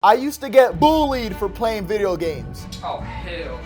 I used to get bullied for playing video games. Oh, hell no.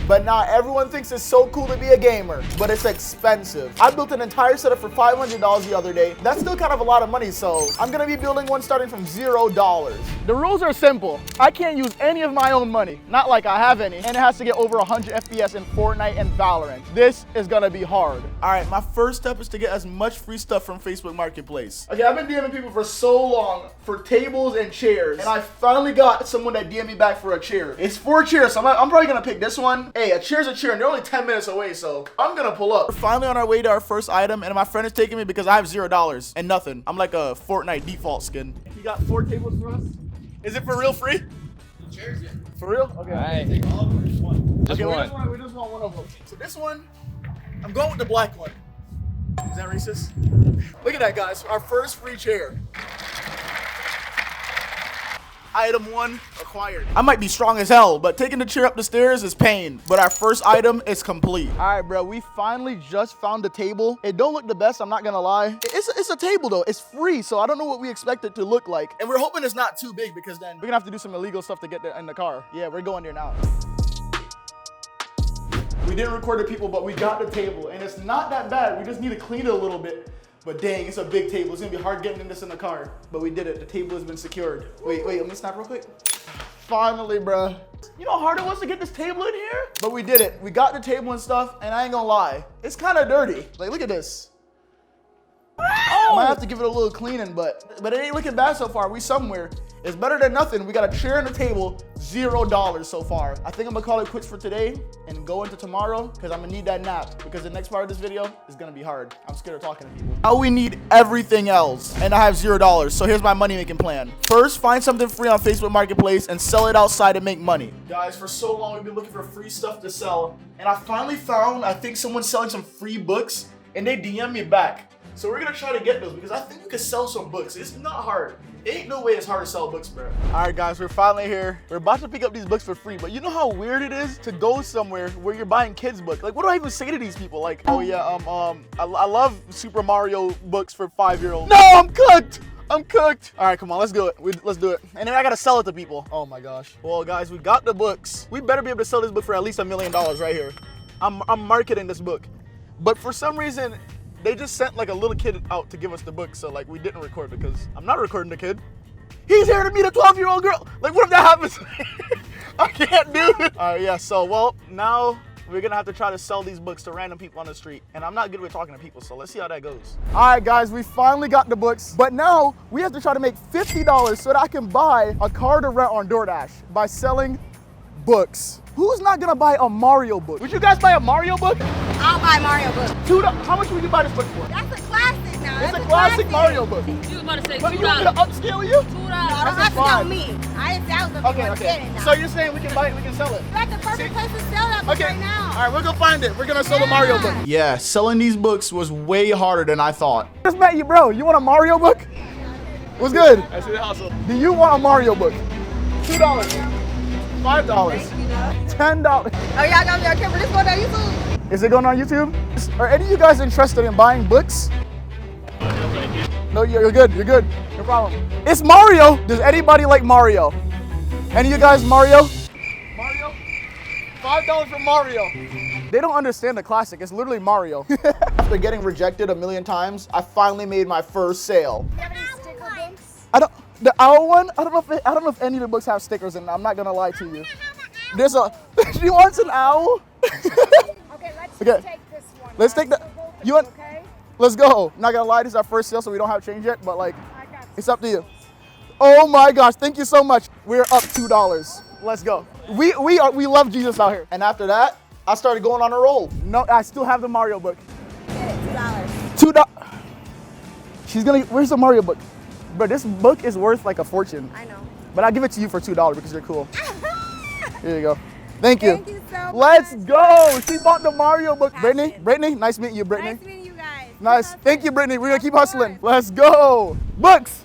But now everyone thinks it's so cool to be a gamer, but it's expensive. I built an entire setup for $500 the other day. That's still kind of a lot of money, so I'm gonna be building one starting from $0. The rules are simple. I can't use any of my own money, not like I have any, and it has to get over 100 FPS in Fortnite and Valorant. This is gonna be hard. All right, my first step is to get as much free stuff from Facebook Marketplace. Okay, I've been DMing people for so long for tables and chairs, and I finally got someone that DM'd me back for a chair. It's 4 chairs, so I'm probably gonna pick this one. Hey, a chair's a chair, and they're only 10 minutes away, so I'm gonna pull up. We're finally on our way to our first item, and my friend is taking me because I have $0 and nothing. I'm like a Fortnite default skin. You got 4 tables for us? Is it for real free? Chairs, yeah. For real? Okay. All right. Take all of them or just one? Just one. We just want one of them. So this one, I'm going with the black one. Is that racist? Look at that, guys. Our first free chair. Item 1 acquired. I might be strong as hell, but taking the chair up the stairs is pain. But our first item is complete. All right, bro. We finally just found the table. It don't look the best, I'm not gonna lie. It's a table though. It's free, so I don't know what we expect it to look like. And we're hoping it's not too big because then we're gonna have to do some illegal stuff to get in the car. Yeah, we're going there now. We didn't record the people, but we got the table, and it's not that bad. We just need to clean it a little bit. But dang, it's a big table. It's gonna be hard getting this in the car. But we did it. The table has been secured. Wait, let me snap real quick. Finally, bruh. You know how hard it was to get this table in here? But we did it. We got the table and stuff, and I ain't gonna lie, it's kind of dirty. Like, look at this. I might have to give it a little cleaning, but it ain't looking bad so far. We somewhere. It's better than nothing. We got a chair and a table, $0 so far. I think I'm gonna call it quits for today and go into tomorrow because I'm gonna need that nap because the next part of this video is gonna be hard. I'm scared of talking to people. Now we need everything else, and I have $0. So here's my money making plan. First, find something free on Facebook Marketplace and sell it outside and make money. Guys, for so long we've been looking for free stuff to sell, and I finally found, I think someone's selling some free books, and they DM me back. So we're gonna try to get those because I think you can sell some books. It's not hard. It ain't no way it's hard to sell books, bro. All right, guys, we're finally here. We're about to pick up these books for free, but you know how weird it is to go somewhere where you're buying kids' books? Like, what do I even say to these people? Like, oh yeah, I love Super Mario books for 5-year-olds. No, I'm cooked. I'm cooked. All right, come on, let's do it. Let's do it. And then I gotta sell it to people. Oh my gosh. Well, guys, we got the books. We better be able to sell this book for at least $1 million right here. I'm marketing this book, but for some reason, they just sent like a little kid out to give us the book, so like we didn't record because I'm not recording the kid. He's here to meet a 12-year-old girl. Like, what if that happens? I can't do it. All right, yeah, so well, now we're gonna have to try to sell these books to random people on the street, and I'm not good with talking to people, so let's see how that goes. All right, guys, we finally got the books, but now we have to try to make $50 so that I can buy a car to rent on DoorDash by selling books. Who's not gonna buy a Mario book? Would you guys buy a Mario book? I'll buy Mario book. $2. How much would you buy this book for? That's a classic now. It's a classic Mario book. You was about to say But you want me to upscale you? $2. Don't upscale me. I didn't say I was gonna be getting now. So you're saying we can buy it, we can sell it? You're at the perfect place to sell that book right now. All right, we'll go find it. We're gonna sell the Mario book. Yeah, selling these books was way harder than I thought. I just met you, bro. You want a Mario book? What's good? I see the hustle. Do you want a Mario book? $2, $5, $10. Oh, y'all got me on camera. This going on YouTube? Is it going on YouTube? Are any of you guys interested in buying books? No, you're good. You're good. No problem. It's Mario. Does anybody like Mario? Any of you guys Mario? Mario? $5 for Mario. They don't understand the classic. It's literally Mario. After getting rejected 1,000,000 times, I finally made my first sale. Do you have any sticker books? The owl one? I don't know if any of the books have stickers in them. I'm not gonna lie to you. There's a. She wants an owl. Okay, let's take this one. Let's take the. You want? Okay. Let's go. Not gonna lie, this is our first sale, so we don't have change yet. But like, it's up to you. Oh my gosh! Thank you so much. We're up $2. Let's go. We love Jesus out here. And after that, I started going on a roll. No, I still have the Mario book. $2. She's gonna. Where's the Mario book? But this book is worth like a fortune. I know. But I'll give it to you for $2 because you're cool. Here you go. Thank you. Thank you so much. Let's go. She bought the Mario book. Brittany, nice meeting you, Brittany. Nice meeting you guys. Nice. Thank you, Brittany. We're gonna keep hustling. Let's go. Books.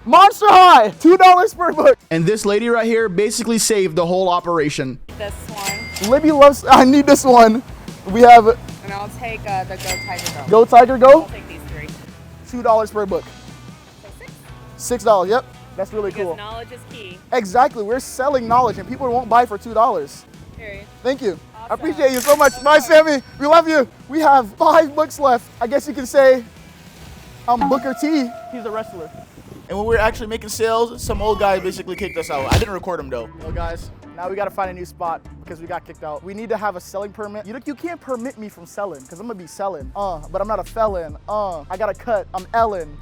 Monster High. $2 per book. And this lady right here basically saved the whole operation. This one. Libby loves. I need this one. We have. And I'll take the Go Tiger Go. Go Tiger Go. I'll take these 3. $2 per book. $6. Yep. That's really Because cool. knowledge is key. Exactly, we're selling knowledge and people won't buy for $2. Period. Thank you. I Awesome. appreciate you so much. Bye, Sammy. We love you. We have 5 books left. I guess you can say I'm Booker T. He's a wrestler. And when we were actually making sales, some old guy basically kicked us out. I didn't record him though. Well, guys, now we got to find a new spot because we got kicked out. We need to have a selling permit. You can't permit me from selling because I'm going to be selling. But I'm not a felon. I got a cut. I'm Ellen.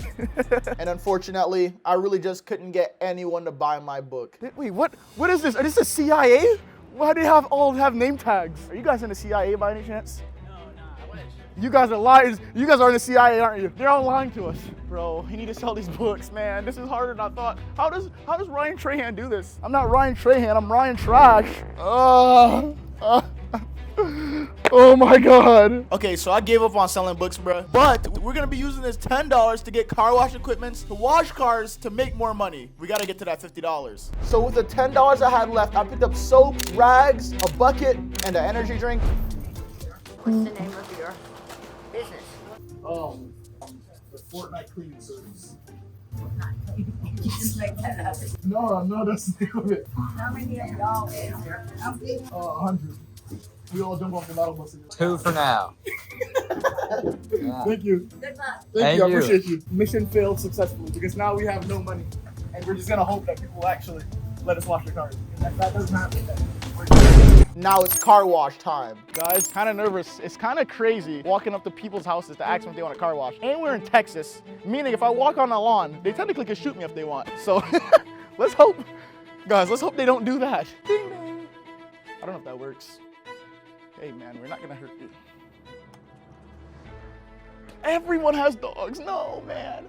And unfortunately, I really just couldn't get anyone to buy my book. Wait, what is this? Is this the CIA? Why do they all have name tags? Are you guys in the CIA by any chance? No, I wish. You guys are liars. You guys are in the CIA, aren't you? They're all lying to us. Bro, you need to sell these books, man. This is harder than I thought. How does Ryan Trahan do this? I'm not Ryan Trahan, I'm Ryan Trash. Oh my God. Okay, so I gave up on selling books, bro. But we're gonna be using this $10 to get car wash equipment, to wash cars, to make more money. We gotta get to that $50. So with the $10 I had left, I picked up soap, rags, a bucket, and an energy drink. What's the name of your business? The Fortnite cleaning service. You just make that up. No, that's the name of it. How many of y'all is there? 100. We all jump off the battle bus. 2 for now. Thank you. Good luck. Thank you, I appreciate you. Mission failed successfully because now we have no money. And we're just gonna hope that people will actually let us wash their cars. If that doesn't happen, then we're good. Now it's car wash time. Guys, kind of nervous. It's kind of crazy walking up to people's houses to ask them if they want a car wash. And we're in Texas, meaning if I walk on the lawn, they technically could shoot me if they want. So let's hope, guys, let's hope they don't do that. Ding dong. I don't know if that works. Hey man, we're not gonna hurt you. Everyone has dogs. No, man.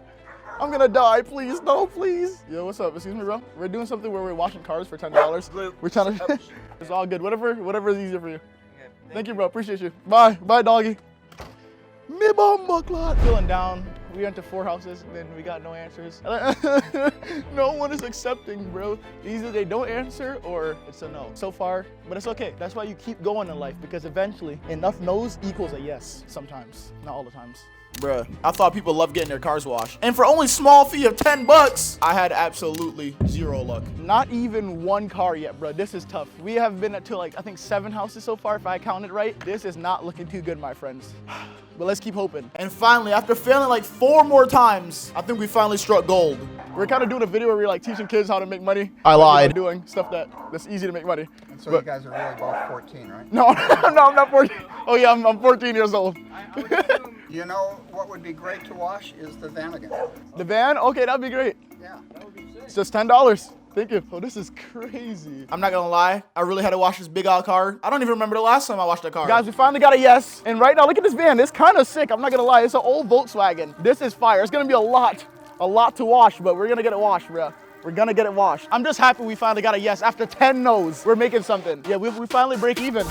I'm gonna die, please. No, please. Yo, what's up? Excuse me, bro. We're doing something where we're washing cars for $10. We're trying to, it's all good. Whatever is easier for you. Thank you, bro. Appreciate you. Bye. Bye, doggy. Me bomba clot. Feeling down. We went to 4 houses, and then we got no answers. No one is accepting, bro. Either they don't answer or it's a no. So far, but it's okay. That's why you keep going in life, because eventually enough no's equals a yes sometimes. Not all the times. Bruh, I thought people loved getting their cars washed. And for only small fee of $10, I had absolutely 0 luck. Not even 1 car yet, bro. This is tough. We have been to like, I think 7 houses so far, if I counted right. This is not looking too good, my friends. But let's keep hoping. And finally, after failing like 4 more times, I think we finally struck gold. We're kind of doing a video where we're like teaching kids how to make money. I lied. Doing stuff that's easy to make money. And so you guys are really both 14, right? No, no, I'm not 14. Oh yeah, I'm 14 years old. You know what would be great to wash is the van again. The van? Okay, that'd be great. Yeah, that would be sick. It's just $10. Thank you. Oh, this is crazy. I'm not gonna lie. I really had to wash this big old car. I don't even remember the last time I washed a car. Guys, we finally got a yes. And right now, look at this van. It's kind of sick. I'm not gonna lie. It's an old Volkswagen. This is fire. It's gonna be a lot to wash, but we're gonna get it washed, bro. We're gonna get it washed. I'm just happy we finally got a yes. After 10 no's, we're making something. Yeah, we finally break even.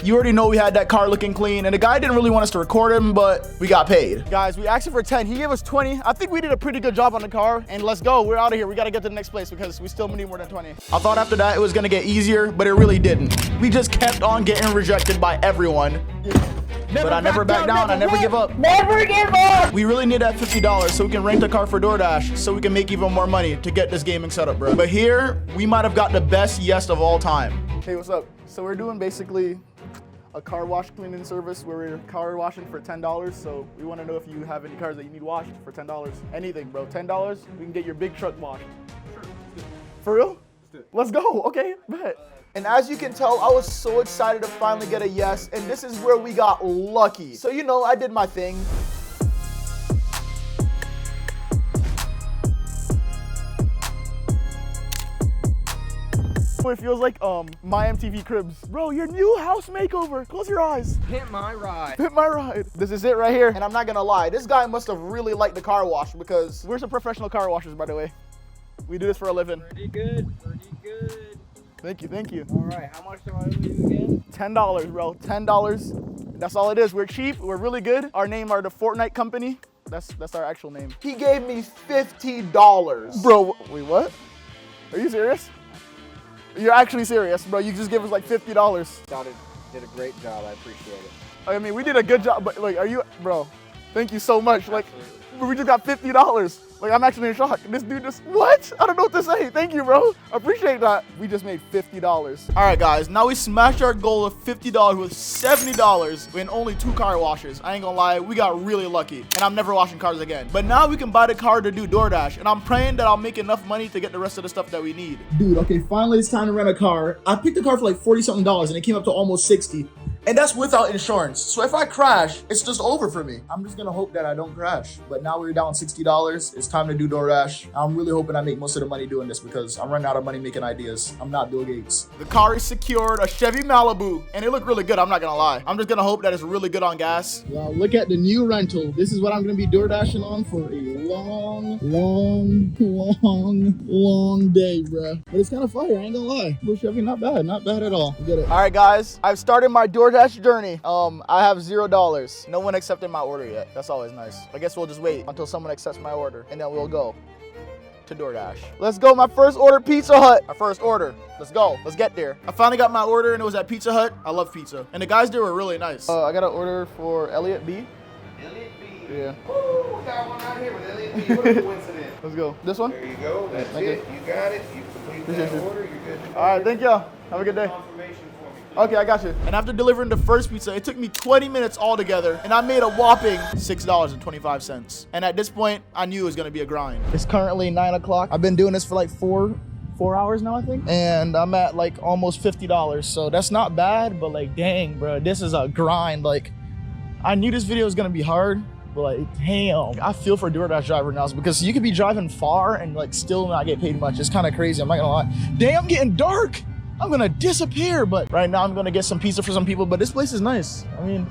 You already know we had that car looking clean, and the guy didn't really want us to record him, but we got paid. Guys, we asked him for 10. He gave us 20. I think we did a pretty good job on the car, and let's go. We're out of here. We got to get to the next place because we still need more than 20. I thought after that it was going to get easier, but it really didn't. We just kept on getting rejected by everyone. But I never back down. I never give up. Never give up. We really need that $50 so we can rent a car for DoorDash so we can make even more money to get this gaming set up, bro. But here, we might have got the best yes of all time. Hey, what's up? So we're doing basically a car wash cleaning service where we're car washing for $10. So we want to know if you have any cars that you need washed for $10. Anything, bro. $10, we can get your big truck washed. For real? Let's go. Okay, bet. And as you can tell, I was so excited to finally get a yes, and this is where we got lucky. So, you know, I did my thing. It feels like my MTV Cribs. Bro, your new house makeover. Close your eyes. Hit my ride. Hit my ride. This is it right here. And I'm not gonna lie, this guy must have really liked the car wash because we're some professional car washers, by the way. We do this for a living. Pretty good, pretty good. Thank you, thank you. All right, how much do I owe you again? $10, bro, $10. That's all it is. We're cheap, we're really good. Our name are the Fortnite company. That's our actual name. He gave me $50. Bro, wait, what? Are you serious? You're actually serious, bro. You just give us like $50. Did a great job. I appreciate it. I mean, we did a good job, but like, are you, bro? Thank you so much. Like, we just got $50. Like, I'm actually in shock. This dude just, what? I don't know what to say. Thank you, bro. Appreciate that. We just made $50. All right, guys. Now we smashed our goal of $50 with $70 in only 2 car washes. I ain't gonna lie. We got really lucky. And I'm never washing cars again. But now we can buy the car to do DoorDash. And I'm praying that I'll make enough money to get the rest of the stuff that we need. Dude, okay, finally it's time to rent a car. I picked a car for like $40-something and it came up to almost $60. And that's without insurance. So if I crash, it's just over for me. I'm just gonna hope that I don't crash. But now we're down $60. It's time to do DoorDash. I'm really hoping I make most of the money doing this because I'm running out of money making ideas. I'm not Bill Gates. The car is secured, a Chevy Malibu, and it looked really good, I'm not gonna lie. I'm just gonna hope that it's really good on gas. Well, look at the new rental. This is what I'm gonna be DoorDashing on for a long day, bro. But it's kind of fire, I ain't gonna lie. Little Chevy, not bad at all. We did it. All right, guys, I've started my DoorDash journey. I have $0. No one accepted my order yet. That's always nice. I guess we'll just wait until someone accepts my order and then we'll go to DoorDash. Let's go. My first order, Pizza Hut. My first order. Let's go. Let's get there. I finally got my order and it was at Pizza Hut. I love pizza. And the guys there were really nice. I got an order for Elliot B. Elliot B. Yeah. Ooh, we got one out here with Elliot B. What a coincidence. Let's go. This one? There you go. That's Thank it. you. You got it. You complete that order. You're good to go. All right. Thank y'all. Have a good day. Confirmation for me. Okay, I got you. And after delivering the first pizza, it took me 20 minutes altogether, and I made a whopping $6.25. And at this point, I knew it was gonna be a grind. It's currently 9 o'clock. I've been doing this for like four hours now, I think. And I'm at like almost $50. So that's not bad, but like, dang, bro, this is a grind. Like, I knew this video was gonna be hard, but like, damn. I feel for DoorDash driver now because you could be driving far and like still not get paid much. It's kind of crazy, I'm not gonna lie. Damn, getting dark. I'm gonna disappear, but right now I'm gonna get some pizza for some people, but this place is nice. I mean,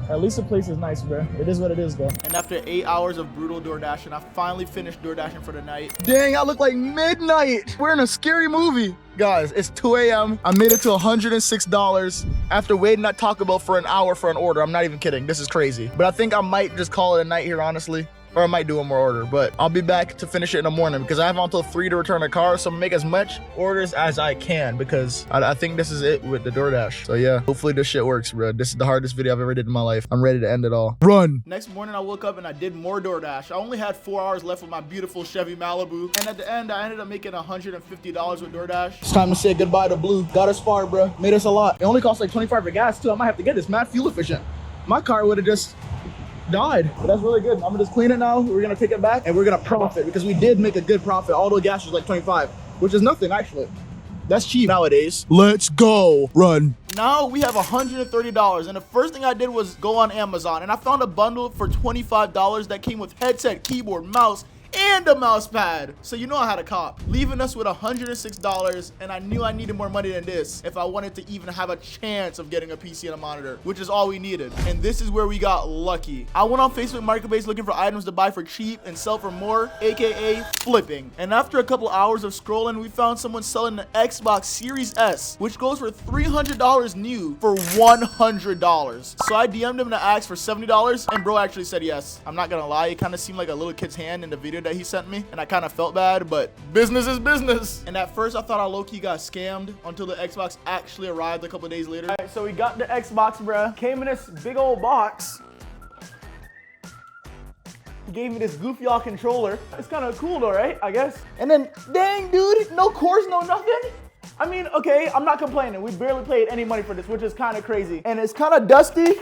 at least the place is nice, bro. It is what it is, though. And after 8 hours of brutal DoorDashing, I finally finished DoorDashing for the night. Dang, I look like midnight. We're in a scary movie. Guys, it's 2 a.m. I made it to $106 after waiting at Taco Bell for an hour for an order. I'm not even kidding. This is crazy. But I think I might just call it a night here, honestly. Or I might do one more order, but I'll be back to finish it in the morning because I have until 3 to return the car. So I'm gonna make as much orders as I can because I think this is it with the DoorDash. So yeah, hopefully this shit works, bro. This is the hardest video I've ever did in my life. I'm ready to end it all. Run. Next morning, I woke up and I did more DoorDash. I only had 4 hours left with my beautiful Chevy Malibu. And at the end, I ended up making $150 with DoorDash. It's time to say goodbye to Blue. Got us far, bro. Made us a lot. It only cost like $25 for gas too. I might have to get this. Mad fuel efficient. My car would have just died, but that's really good. I'm gonna just clean it now. We're gonna take it back and we're gonna profit because we did make a good profit. Although gas was like 25, which is nothing actually. That's cheap nowadays. Let's go. Run. Now we have $130, and the first thing I did was go on Amazon, and I found a bundle for $25 that came with headset, keyboard, mouse, and a mouse pad. So you know I had a cop, leaving us with $106, and I knew I needed more money than this if I wanted to even have a chance of getting a PC and a monitor, which is all we needed. And this is where we got lucky. I went on Facebook Marketplace looking for items to buy for cheap and sell for more, aka flipping. And after a couple hours of scrolling, we found someone selling the Xbox Series S, which goes for $300 new for $100. So I DM'd him to ask for $70, and bro actually said yes. I'm not gonna lie, it kind of seemed like a little kid's hand in the video that he sent me, and I kind of felt bad, but business is business. And at first I thought I low-key got scammed until the Xbox actually arrived a couple days later. All right, so we got the Xbox, bruh. Came in this big old box. He gave me this goofy all controller. It's kind of cool though, right? I guess. And then, dang dude, no cores, no nothing. I mean, okay, I'm not complaining. We barely paid any money for this, which is kind of crazy. And it's kind of dusty,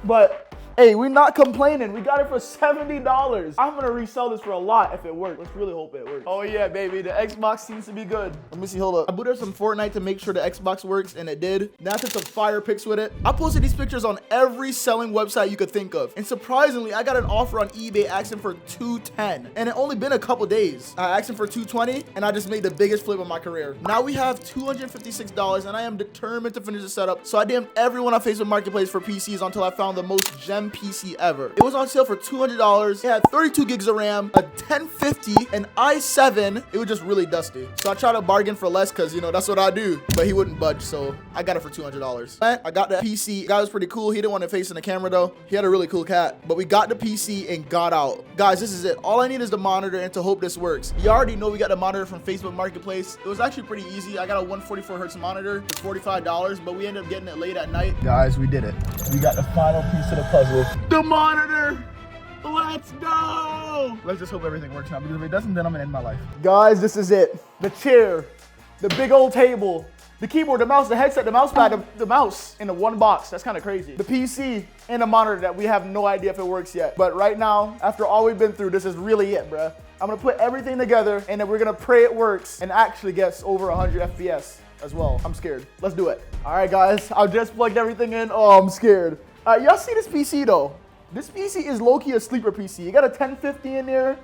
but hey, we're not complaining. We got it for $70. I'm gonna resell this for a lot if it works. Let's really hope it works. Oh yeah, baby, the Xbox seems to be good. Let me see, hold up. I booted up some Fortnite to make sure the Xbox works, and it did. Now I took some fire pics with it. I posted these pictures on every selling website you could think of. And surprisingly, I got an offer on eBay asking for $210. And it only been a couple days. I asked him for $220, and I just made the biggest flip of my career. Now we have $256, and I am determined to finish the setup. So I DM'd everyone on Facebook Marketplace for PCs until I found the most gem random PC ever. It was on sale for $200. It had 32 gigs of RAM, a 1050, an i7. It was just really dusty. So I tried to bargain for less because, you know, that's what I do. But he wouldn't budge, so I got it for $200. I got the PC. The guy was pretty cool. He didn't want to face in the camera though. He had a really cool cat. But we got the PC and got out. Guys, this is it. All I need is the monitor and to hope this works. You already know we got the monitor from Facebook Marketplace. It was actually pretty easy. I got a 144 hertz monitor for $45, but we ended up getting it late at night. Guys, we did it. We got the final piece of the puzzle. The monitor! Let's go! Let's just hope everything works now, because if it doesn't, then I'm gonna end my life. Guys, this is it. The chair, the big old table, the keyboard, the mouse, the headset, the mouse pad, the mouse in the one box. That's kind of crazy. The PC and a monitor that we have no idea if it works yet. But right now, after all we've been through, this is really it, bruh. I'm gonna put everything together and then we're gonna pray it works and actually gets over 100 FPS as well. I'm scared. Let's do it. All right, guys, I just plugged everything in. Oh, I'm scared. All right, y'all see this PC though? This PC is low-key a sleeper PC. You got a 1050 in there,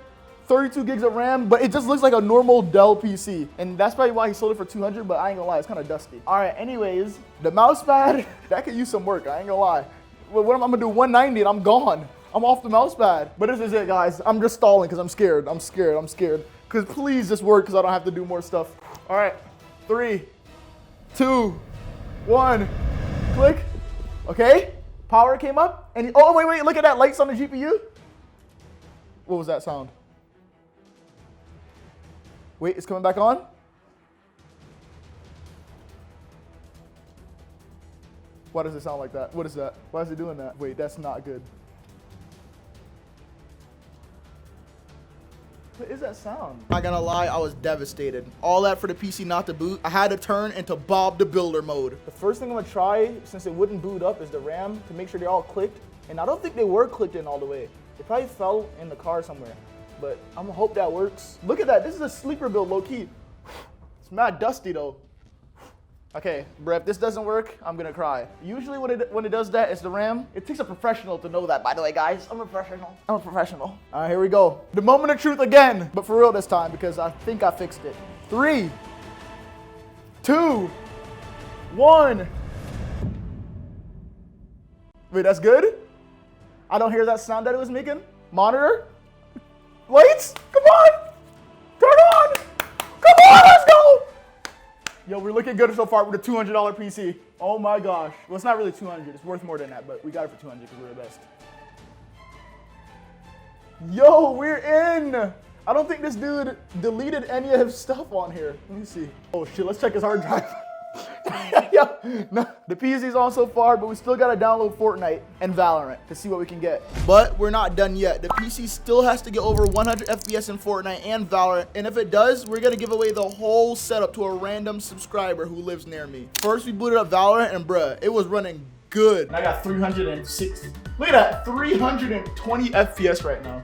32 gigs of RAM, but it just looks like a normal Dell PC. And that's probably why he sold it for 200, but I ain't gonna lie, it's kind of dusty. All right, anyways, the mouse pad, that could use some work, I ain't gonna lie. What I'm gonna do, 190 and I'm gone. I'm off the mouse pad. But this is it, guys. I'm just stalling because I'm scared. I'm scared. Because please just work because I don't have to do more stuff. All right, 3, 2, 1, click. Okay, power came up. And oh, wait, look at that, lights on the GPU. What was that sound? Wait, it's coming back on? Why does it sound like that? What is that? Why is it doing that? Wait, that's not good. What is that sound? Not gonna lie, I was devastated. All that for the PC not to boot. I had to turn into Bob the Builder mode. The first thing I'm gonna try, since it wouldn't boot up, is the RAM to make sure they're all clicked. And I don't think they were clicked in all the way. They probably fell in the car somewhere. But I'm gonna hope that works. Look at that, this is a sleeper build, low key. It's mad dusty though. Okay, bruh, if this doesn't work, I'm gonna cry. Usually when it does that, it's the RAM. It takes a professional to know that, by the way, guys. I'm a professional. All right, here we go. The moment of truth again, but for real this time, because I think I fixed it. 3, 2, 1. Wait, that's good? I don't hear that sound that it was making. Monitor? Lights? Come on! Turn on! Come on, let's go! Yo, we're looking good so far with a $200 PC. Oh my gosh. Well, it's not really 200. It's worth more than that, but we got it for 200 because we're the best. Yo, we're in! I don't think this dude deleted any of his stuff on here. Let me see. Oh shit, let's check his hard drive. Yo, no, the PC's on so far, but we still gotta download Fortnite and Valorant to see what we can get. But we're not done yet. The PC still has to get over 100 FPS in Fortnite and Valorant, and if it does, we're gonna give away the whole setup to a random subscriber who lives near me. First, we booted up Valorant, and bruh, it was running good. And I got 306. Look at that, 320 FPS right now.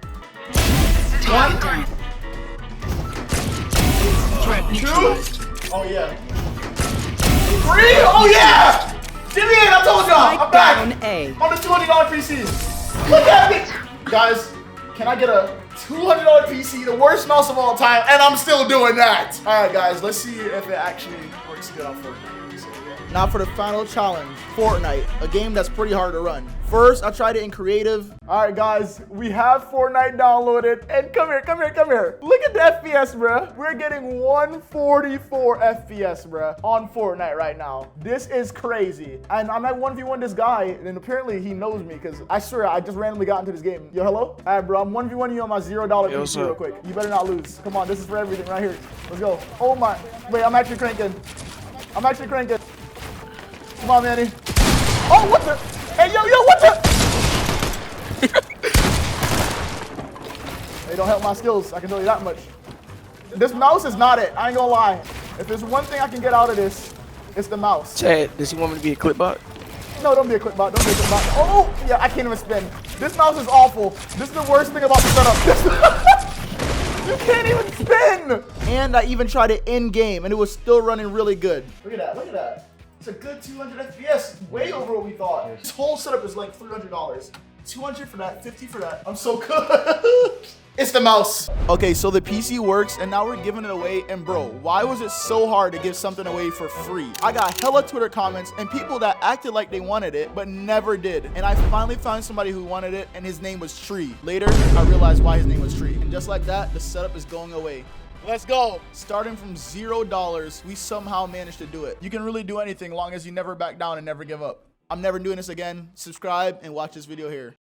1, 2, oh yeah. 3, oh yeah! Give me in, I told y'all, I'm back on the $200 PC. Look at me! Guys, can I get a $200 PC, the worst mouse of all time, and I'm still doing that. All right, guys, let's see if it actually works good on Fortnite. Now for the final challenge, Fortnite, a game that's pretty hard to run. First, I tried it in creative. All right, guys, we have Fortnite downloaded, and come here. Look at the FPS, bruh. We're getting 144 FPS, bruh, on Fortnite right now. This is crazy. And I'm at 1v1 this guy, and apparently he knows me, because I swear, I just randomly got into this game. Yo, hello? All right, bro, I'm 1v1 you on my $0 PC real quick. You better not lose. Come on, this is for everything right here. Let's go. Oh my, wait, I'm actually cranking. Come on, Manny. Oh, what the? Hey, yo, what the? They don't help my skills, I can tell you that much. This mouse is not it, I ain't gonna lie. If there's one thing I can get out of this, it's the mouse. Chad, does he want me to be a clipbot? No, don't be a clipbot, Oh, yeah, I can't even spin. This mouse is awful. This is the worst thing about the setup. You can't even spin! And I even tried it in-game, and it was still running really good. Look at that. It's a good 200 FPS, way over what we thought. This whole setup is like $300. 200 for that, 50 for that. I'm so good. It's the the mouse. Okay, so the PC works and now we're giving it away. And bro, why was it so hard to give something away for free? I got hella Twitter comments and people that acted like they wanted it, but never did. And I finally found somebody who wanted it and his name was Tree. Later, I realized why his name was Tree. And just like that, the setup is going away. Let's go. Starting from $0, we somehow managed to do it. You can really do anything long as you never back down and never give up. I'm never doing this again. Subscribe and watch this video here.